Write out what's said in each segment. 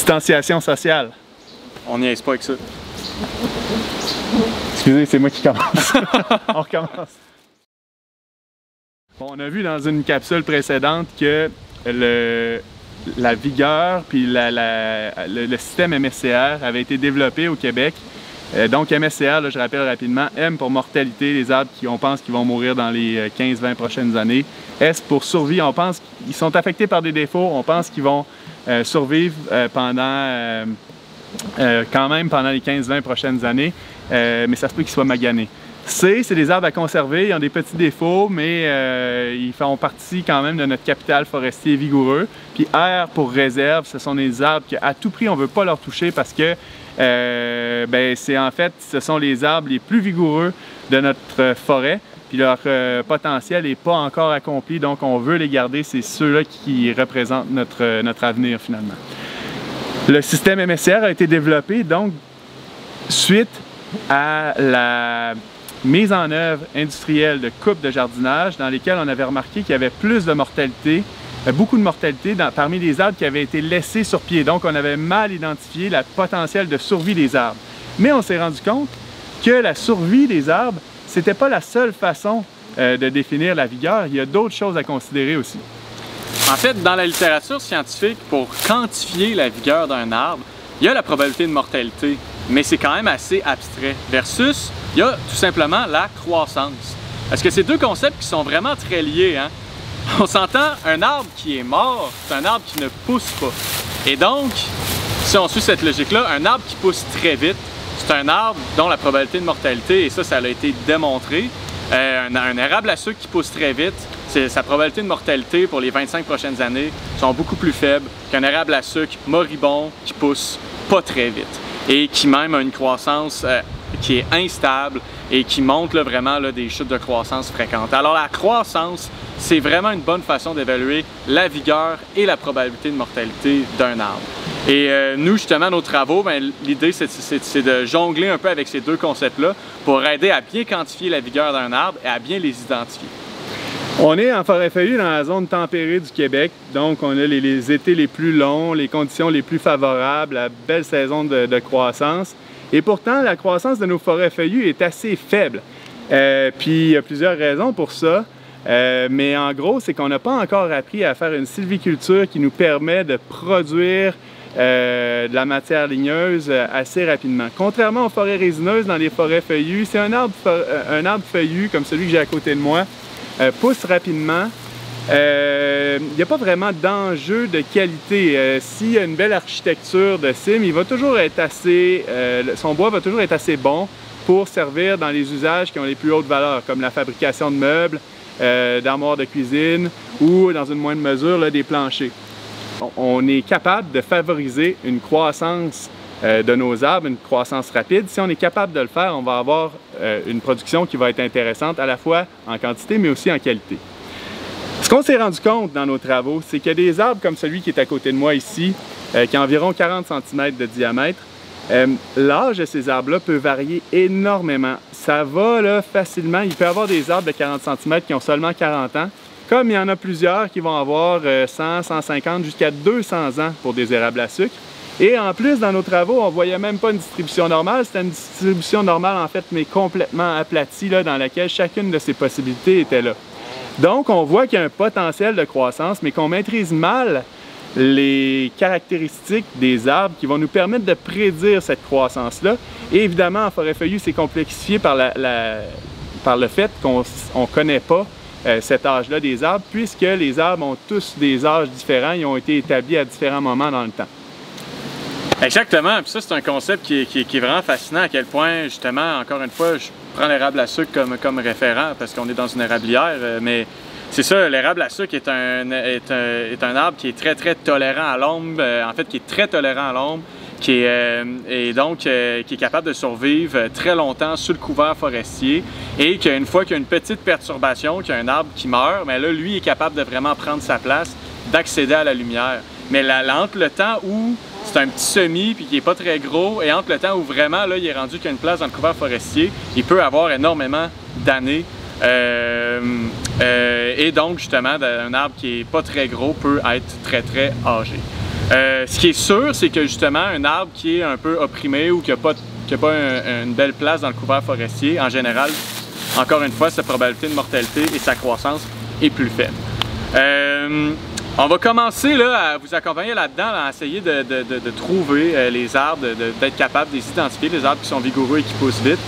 Distanciation sociale. On n'y est pas avec ça. Excusez, c'est moi qui commence. On recommence. Bon, on a vu dans une capsule précédente que la vigueur puis le système MSCR avait été développé au Québec. Donc MSCR, là, je rappelle rapidement, M pour mortalité, les arbres on pense qu'ils vont mourir dans les 15-20 prochaines années. S pour survie, on pense qu'ils sont affectés par des défauts, on pense qu'ils vont survivre quand même pendant les 15-20 prochaines années, mais ça se peut qu'ils soient maganés. C, c'est des arbres à conserver, ils ont des petits défauts, mais ils font partie quand même de notre capital forestier vigoureux. Puis R pour réserve, ce sont des arbres qu'à tout prix on ne veut pas leur toucher parce que ce sont les arbres les plus vigoureux de notre forêt. Puis leur potentiel n'est pas encore accompli, donc on veut les garder, c'est ceux-là qui représentent notre avenir finalement. Le système MSCR a été développé donc suite à la mise en œuvre industrielle de coupes de jardinage dans lesquelles on avait remarqué qu'il y avait plus de mortalité, beaucoup de mortalité parmi les arbres qui avaient été laissés sur pied. Donc on avait mal identifié le potentiel de survie des arbres. Mais on s'est rendu compte que la survie des arbres, c'était pas la seule façon de définir la vigueur. Il y a d'autres choses à considérer aussi. En fait, dans la littérature scientifique, pour quantifier la vigueur d'un arbre, il y a la probabilité de mortalité, mais c'est quand même assez abstrait. Versus, il y a tout simplement la croissance. Parce que c'est deux concepts qui sont vraiment très liés, hein? On s'entend, un arbre qui est mort, c'est un arbre qui ne pousse pas. Et donc, si on suit cette logique-là, un arbre qui pousse très vite, c'est un arbre dont la probabilité de mortalité, et ça a été démontré, un érable à sucre qui pousse très vite, sa probabilité de mortalité pour les 25 prochaines années sont beaucoup plus faibles qu'un érable à sucre moribond qui pousse pas très vite et qui même a une croissance qui est instable et qui montre là, vraiment là, des chutes de croissance fréquentes. Alors la croissance, c'est vraiment une bonne façon d'évaluer la vigueur et la probabilité de mortalité d'un arbre. Et nous, justement, nos travaux, l'idée, c'est de jongler un peu avec ces deux concepts-là pour aider à bien quantifier la vigueur d'un arbre et à bien les identifier. On est en forêt feuillue dans la zone tempérée du Québec, donc on a les étés les plus longs, les conditions les plus favorables, la belle saison de croissance. Et pourtant, la croissance de nos forêts feuillues est assez faible. Puis il y a plusieurs raisons pour ça. Mais en gros, c'est qu'on n'a pas encore appris à faire une sylviculture qui nous permet de produire de la matière ligneuse assez rapidement. Contrairement aux forêts résineuses, dans les forêts feuillues, si un arbre feuillu, comme celui que j'ai à côté de moi, pousse rapidement, il n'y a pas vraiment d'enjeu de qualité. S'il y a une belle architecture de cime, il va toujours être son bois va toujours être assez bon pour servir dans les usages qui ont les plus hautes valeurs, comme la fabrication de meubles, d'armoires de cuisine ou, dans une moindre mesure, là, des planchers. On est capable de favoriser une croissance de nos arbres, une croissance rapide. Si on est capable de le faire, on va avoir une production qui va être intéressante à la fois en quantité mais aussi en qualité. Ce qu'on s'est rendu compte dans nos travaux, c'est qu'il y a des arbres comme celui qui est à côté de moi ici, qui a environ 40 cm de diamètre. L'âge de ces arbres-là peut varier énormément. Ça va là, facilement. Il peut y avoir des arbres de 40 cm qui ont seulement 40 ans, comme il y en a plusieurs qui vont avoir 100, 150, jusqu'à 200 ans pour des érables à sucre. Et en plus, dans nos travaux, on ne voyait même pas une distribution normale. C'était une distribution normale, en fait, mais complètement aplatie, là, dans laquelle chacune de ces possibilités était là. Donc, on voit qu'il y a un potentiel de croissance, mais qu'on maîtrise mal les caractéristiques des arbres qui vont nous permettre de prédire cette croissance-là. Et évidemment, en forêt feuillue, c'est complexifié par le fait qu'on ne connaît pas cet âge-là des arbres, puisque les arbres ont tous des âges différents, ils ont été établis à différents moments dans le temps. Exactement, puis ça c'est un concept qui est vraiment fascinant, à quel point, justement, encore une fois, je prends l'érable à sucre comme référent parce qu'on est dans une érablière, mais c'est ça, l'érable à sucre est un arbre qui est très tolérant à l'ombre, en fait qui est très tolérant à l'ombre, qui est capable de survivre très longtemps sous le couvert forestier et qu'une fois qu'il y a une petite perturbation, qu'il y a un arbre qui meurt, mais là lui est capable de vraiment prendre sa place, d'accéder à la lumière. Mais entre le temps où c'est un petit semis puis qui n'est pas très gros et entre le temps où vraiment là, il est rendu qu'il y a une place dans le couvert forestier, il peut avoir énormément d'années. Et donc justement, un arbre qui n'est pas très gros peut être très âgé. Ce qui est sûr, c'est que justement, un arbre qui est un peu opprimé ou qui n'a pas, une belle place dans le couvert forestier, en général, encore une fois, sa probabilité de mortalité et sa croissance est plus faible. On va commencer là, à vous accompagner là-dedans, à essayer de trouver les arbres, d'être capable de les identifier, les arbres qui sont vigoureux et qui poussent vite.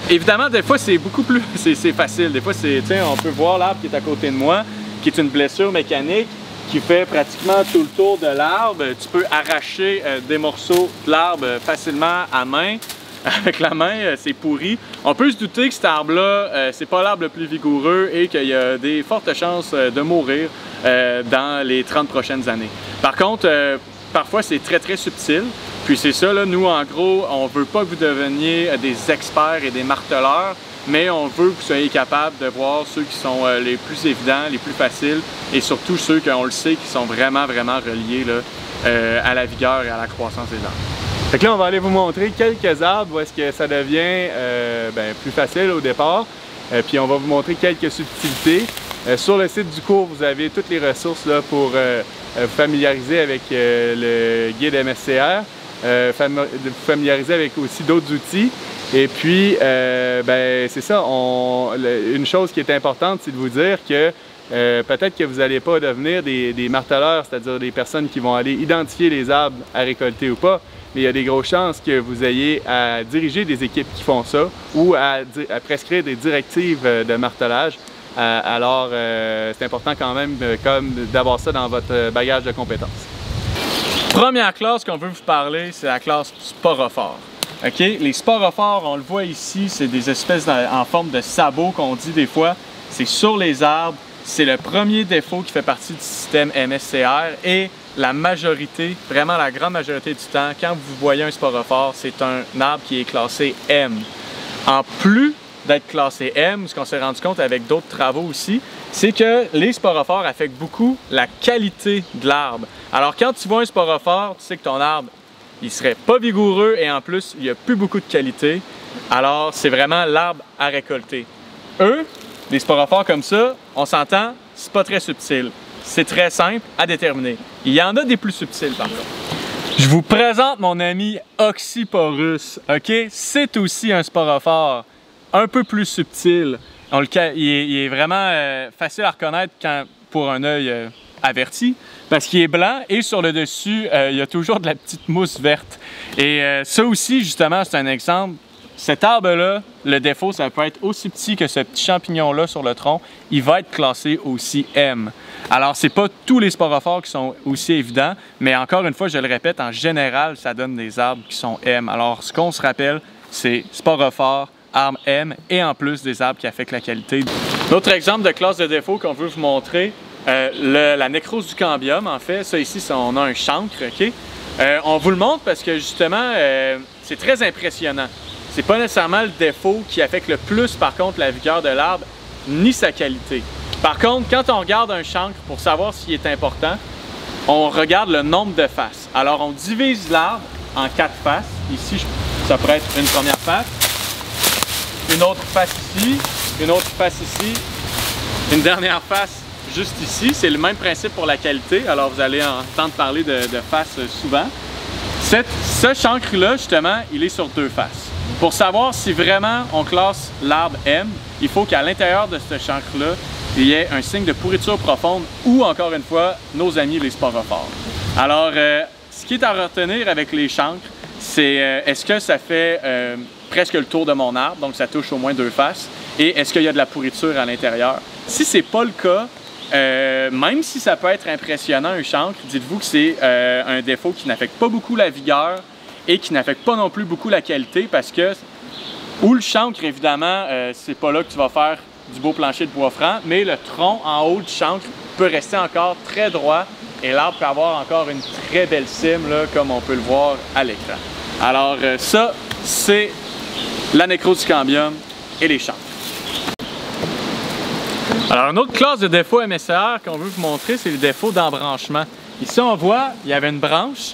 Évidemment, des fois, c'est beaucoup plus c'est facile. Des fois, on peut voir l'arbre qui est à côté de moi, qui est une blessure mécanique, qui fait pratiquement tout le tour de l'arbre. Tu peux arracher des morceaux de l'arbre facilement à main. Avec la main, c'est pourri. On peut se douter que cet arbre-là, c'est pas l'arbre le plus vigoureux et qu'il y a des fortes chances de mourir dans les 30 prochaines années. Par contre, parfois, c'est très, très subtil. Puis c'est ça, là, nous, en gros, on veut pas que vous deveniez des experts et des marteleurs, mais on veut que vous soyez capables de voir ceux qui sont les plus évidents, les plus faciles, et surtout ceux qu'on le sait qui sont vraiment, vraiment reliés là, à la vigueur et à la croissance des arbres. Fait que là, on va aller vous montrer quelques arbres où est-ce que ça devient plus facile au départ. Puis on va vous montrer quelques subtilités. Sur le site du cours, vous avez toutes les ressources là, pour vous familiariser avec le guide MSCR, vous familiariser avec aussi d'autres outils. Et puis, c'est ça, une chose qui est importante, c'est de vous dire que peut-être que vous n'allez pas devenir des marteleurs, c'est-à-dire des personnes qui vont aller identifier les arbres à récolter ou pas, mais il y a des grosses chances que vous ayez à diriger des équipes qui font ça ou à prescrire des directives de martelage. Alors, c'est important quand même d'avoir ça dans votre bagage de compétences. Première classe qu'on veut vous parler, c'est la classe sporophore. Okay? Les sporophores, on le voit ici, c'est des espèces en forme de sabots qu'on dit des fois. C'est sur les arbres. C'est le premier défaut qui fait partie du système MSCR et la majorité, vraiment la grande majorité du temps, quand vous voyez un sporophore, c'est un arbre qui est classé M. En plus d'être classé M, ce qu'on s'est rendu compte avec d'autres travaux aussi, c'est que les sporophores affectent beaucoup la qualité de l'arbre. Alors quand tu vois un sporophore, tu sais que ton arbre, il serait pas vigoureux et en plus, il n'y a plus beaucoup de qualité. Alors c'est vraiment l'arbre à récolter. Eux, des sporophores comme ça, on s'entend, c'est pas très subtil. C'est très simple à déterminer. Il y en a des plus subtils par contre. Je vous présente mon ami Oxyporus, ok? C'est aussi un sporophore un peu plus subtil. Il est vraiment facile à reconnaître pour un œil averti parce qu'il est blanc et sur le dessus, il y a toujours de la petite mousse verte. Et ça aussi, justement, c'est un exemple. Cet arbre-là, le défaut, ça peut être aussi petit que ce petit champignon-là sur le tronc. Il va être classé aussi M. Alors, c'est pas tous les sporophores qui sont aussi évidents, mais encore une fois, je le répète, en général, ça donne des arbres qui sont M. Alors, ce qu'on se rappelle, c'est sporophore, arbre M et en plus des arbres qui affectent la qualité. L'autre exemple de classe de défaut qu'on veut vous montrer, la nécrose du cambium, en fait, ça ici, on a un chancre, OK? On vous le montre parce que justement, c'est très impressionnant. C'est pas nécessairement le défaut qui affecte le plus, par contre, la vigueur de l'arbre, ni sa qualité. Par contre, quand on regarde un chancre, pour savoir s'il est important, on regarde le nombre de faces. Alors, on divise l'arbre en 4 faces. Ici, ça pourrait être une première face, une autre face ici, une autre face ici, une dernière face juste ici. C'est le même principe pour la qualité, alors vous allez entendre parler de faces souvent. Ce chancre-là, justement, il est sur 2 faces. Pour savoir si vraiment on classe l'arbre M, il faut qu'à l'intérieur de ce chancre-là, il y ait un signe de pourriture profonde ou, encore une fois, nos amis les sporophores. Alors, ce qui est à retenir avec les chancres, c'est est-ce que ça fait presque le tour de mon arbre, donc ça touche au moins 2 faces, et est-ce qu'il y a de la pourriture à l'intérieur? Si ce n'est pas le cas, même si ça peut être impressionnant un chancre, dites-vous que c'est un défaut qui n'affecte pas beaucoup la vigueur et qui n'affecte pas non plus beaucoup la qualité parce que, ou le chancre, évidemment, c'est pas là que tu vas faire du beau plancher de bois franc, mais le tronc en haut du chancre peut rester encore très droit et l'arbre peut avoir encore une très belle cime, là, comme on peut le voir à l'écran. Alors ça, c'est la nécrose du cambium et les chancres. Alors, une autre classe de défaut MSCR qu'on veut vous montrer, c'est le défaut d'embranchement. Ici, on voit, il y avait une branche,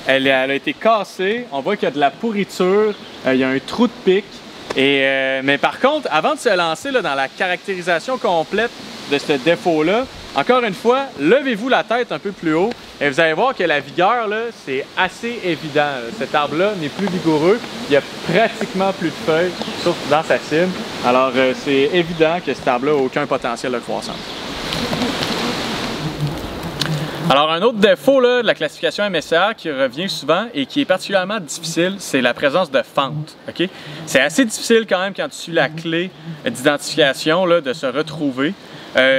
elle a été cassée, on voit qu'il y a de la pourriture, il y a un trou de pic. Mais par contre, avant de se lancer là, dans la caractérisation complète de ce défaut-là, encore une fois, levez-vous la tête un peu plus haut Et vous allez voir que la vigueur, c'est assez évident. Cet arbre-là n'est plus vigoureux. Il n'y a pratiquement plus de feuilles, sauf dans sa cime. Alors, c'est évident que cet arbre-là n'a aucun potentiel de croissance. Alors, un autre défaut de la classification MSCA qui revient souvent et qui est particulièrement difficile, c'est la présence de fentes. Okay? C'est assez difficile quand même quand tu suis la clé d'identification de se retrouver.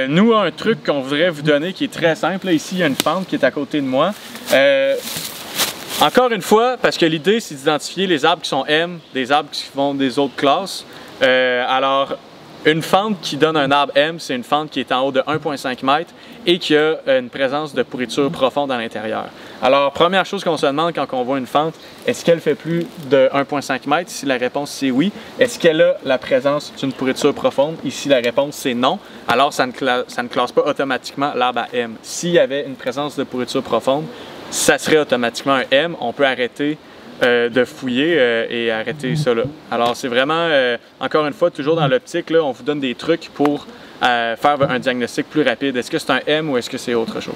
Nous, un truc qu'on voudrait vous donner qui est très simple, ici il y a une fente qui est à côté de moi. Encore une fois, parce que l'idée c'est d'identifier les arbres qui sont M, des arbres qui font des autres classes. Alors, une fente qui donne un arbre M, c'est une fente qui est en haut de 1,5 m et qui a une présence de pourriture profonde à l'intérieur. Alors, première chose qu'on se demande quand on voit une fente, est-ce qu'elle fait plus de 1,5 m? Si la réponse c'est oui. Est-ce qu'elle a la présence d'une pourriture profonde? Ici, la réponse c'est non. Alors, ça ne classe pas automatiquement l'arbre à M. S'il y avait une présence de pourriture profonde, ça serait automatiquement un M. On peut arrêter de fouiller et arrêter ça là. Alors c'est vraiment, encore une fois, toujours dans l'optique, on vous donne des trucs pour faire un diagnostic plus rapide. Est-ce que c'est un M ou est-ce que c'est autre chose?